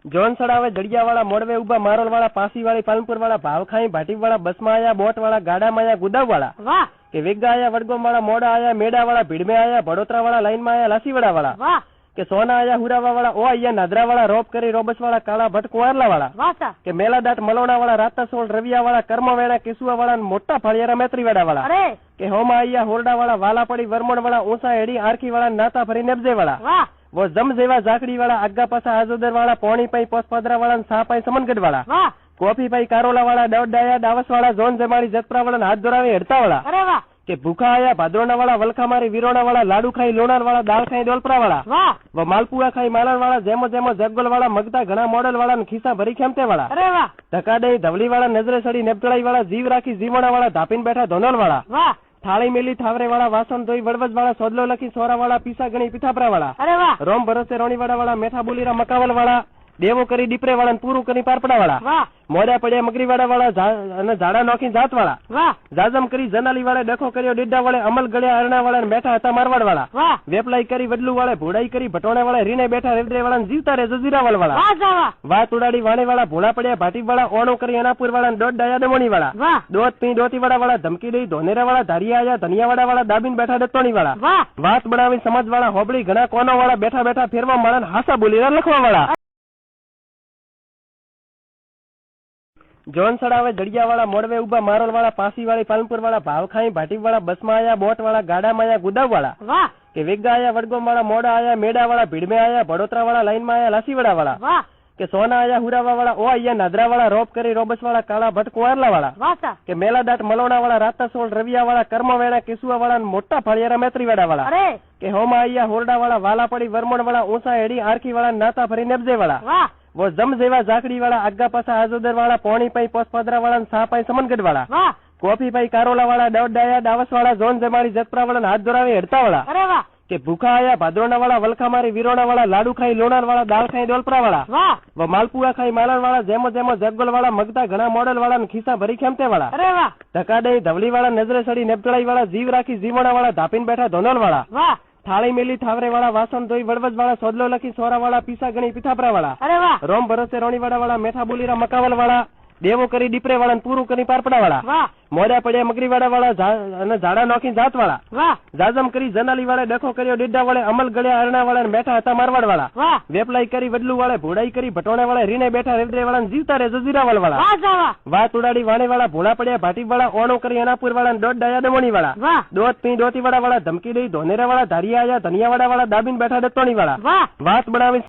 John સડાવે જડિયાવાળા મોડવે ઉભા મારોલવાળા પાસીવાળી પાલનપુરવાળા ભાવખાઈ ભાટીવાળા બસમાં આયા બોટવાળા ગાડામાં આયા ગુદાવવાળા વાહ કે વેગા આયા વડગોમવાળા મોડા આયા મેડાવાળા ભીડમે આયા ભડોતરાવાળા લાઈનમાં આયા લાસીવાડાવાળા વાહ કે સોના આયા હુરાવાવાળા ઓ આયા નાદરાવાળા રોપ કરી રોબસવાળા કાળા ભટ્ટ કુંવારલાવાળા વાહ સા કે મેલાદાટ મલોણાવાળા રાતાસોળ રવિયાવાળા કર્મવેણા કેસુવાવાળા મોટા ફળિયારા મેત્રીવાડાવાળા અરે કે હોમા આયા હોરડાવાળા વાલાપડી વરમોણવાળા ઊંસા હેડી આરખીવાળા નાતા ફરી નેબજેવાળા વાહ वो जम जेवा जाकड़ी वाला आगा पासा आजोदर वाला पौनी पाई पोसपादरा वाला सा पाई समनगढ़ वाला વાહ कॉफी पाई कारोला वाला डाया डावस वाला जोन जमाड़ी जतपरा वाला हाथ जोरावे हड़ता वाला અરે વાહ के भूखा आया भाद्रोना वाला वलखा मारी वीरोना वाला लाडू खाई लोणार वाला दाल खाई डोलपरा वाला વાહ वो मालपुआ खाई मालन वाला जेमो जेमो जगगोल वाला मगता घना मॉडल वाला खीसा भरी खेमते वाला અરે વાહ धक्का दई धवली वाला नजरे सड़ी नेपटड़ाई वाला जीव राखी जीवोना वाला धापीन बैठा धोनोल वाला વાહ थाली मिली थावरे वाला वासन धोई वड़वज वाला सोदलो लखी सोरा वाला पीसा गणी पीठापरा वाला અરે વાહ रोम भरोसे रोणीवाड़ा वाला मेठा बुलीरा मकावल वाला देवो करी डीपरे वाला पूरू करी पारपड़ा वाला વાહ मोड़ा पड़िया मगरीवाड़ा वाला झाड़ा नोखी जात वाला વાહ जाजम करी जनाली वाले देखो करियो डीडा वाले अमल गड़िया अरणा वाला बैठा था मारवाड़ वाला વાહ वेपलाई करी वडलू वाले भोड़ाई करी भटोणे वाले रीने बैठा रेवदरे वाला जीवता रे जजीरावल वाला વાહ સા વાહ वात उड़ाड़ी वाणे वाला भोला पड़िया भाटी वाला ओणो करी अनापुर वाला डोट डाया दमोनी वाला વાહ दोत पी दोती वाला धमकी दई धोनेरा वाला धारिया आया धनियावाड़ा वाला दाबीन बैठा दत्तोनी वाला વાહ વાત બનાવી સમાજ વાળા હોબળી ઘણા કોનો વાળા બેઠા બેઠા ફેરવા માળા હાસા બોલીને લખવા વાળા જોન સડાવે જડિયાવાળા મોડવે ઉભા મારોલવાળા પાસીવાળી પાલનપુરવાળા ભાવખાઈ ભાટીવાળા બસમાં આયા બોટવાળા ગાડામાં આયા ગુદાવવાળા વાહ કે વેગા આયા વડગોમવાળા મોડા આયા મેડાવાળા ભીડમે આયા ભડોતરાવાળા લાઈનમાં આયા લાસીવાડાવાળા વાહ કે સોના આયા હુરાવાવાળા ઓ આયા નાદરાવાળા રોપ કરી રોબસવાળા કાળા ભટ્ટ કુંવારલાવાળા વાહ સા કે મેલાદાટ મલોણાવાળા રાતાસોળ રવિયાવાળા કર્મવેણા કેસુવાવાળા મોટા ફળિયારા મેત્રીવાડાવાળા અરે કે હોમા આયા હોરડાવાળા વાલાપડી વરમોણવાળા ઊંસા હેડી આરખીવાળા નાતા ફરી નેબજેવાળા વાહ वो जम जेवा जाकड़ी वाला आगा पासा आजोदर वाला पौनी पाई पोसपादरा वाला सा पाई समनगढ़ वाला વાહ कॉफी पाई कारोला वाला डाया डावस वाला जोन जमाड़ी जतपरा वाला हाथ जोरावे हड़ता वाला અરે વાહ के भूखा आया भाद्रोना वाला वलखा मारी वीरोना वाला लाडू खाई लोणार वाला दाल खाई डोलपरा वाला વાહ वो मालपुआ खाई मालन वाला जेमो जेमो जगगोल वाला मगता घना मॉडल वाला खीसा भरी खेमते वाला અરે વાહ धक्का दई धवली वाला नजरे सड़ी नेपटड़ाई वाला जीव राखी जीवोना वाला धापीन बैठा धोनोल वाला વાહ थाली मिली थावरे वाला वासन धोई वड़वज वाला सोदलो लखी सोरा वाला पीसा गणी पीठापरा वाला અરે વાહ रोम भरोसे रोणीवाड़ा वाला मेठा बुलीरा मकावल वाला देवो करी डीपरे वाला पूरू करी पारपड़ा वाला વાહ मोड़ा पड़िया मगरीवाड़ा वाला झाड़ा नोखी जात वाला વાહ जाजम करी जनाली वाले देखो करियो डीडा वाले अमल गड़िया अरणा वाला बैठा था मारवाड़ वाला વાહ वेपलाई करी वडलू वाले भोड़ाई करी भटोणे वाले रीने बैठा रेवदरे वाला जीवता रे जजीरावल वाला વાહ સા વાહ वात उड़ाड़ी वाणे वाला भोला पड़िया भाटी वाला ओणो करी अनापुर वाला डोट डाया दमोनी वाला વાહ दोत पी दोती वाला धमकी दई धोनेरा वाला धारिया आया धनियावाड़ा वाला दाबीन बैठा दत्तोनी वाला વાહ વાત બનાવી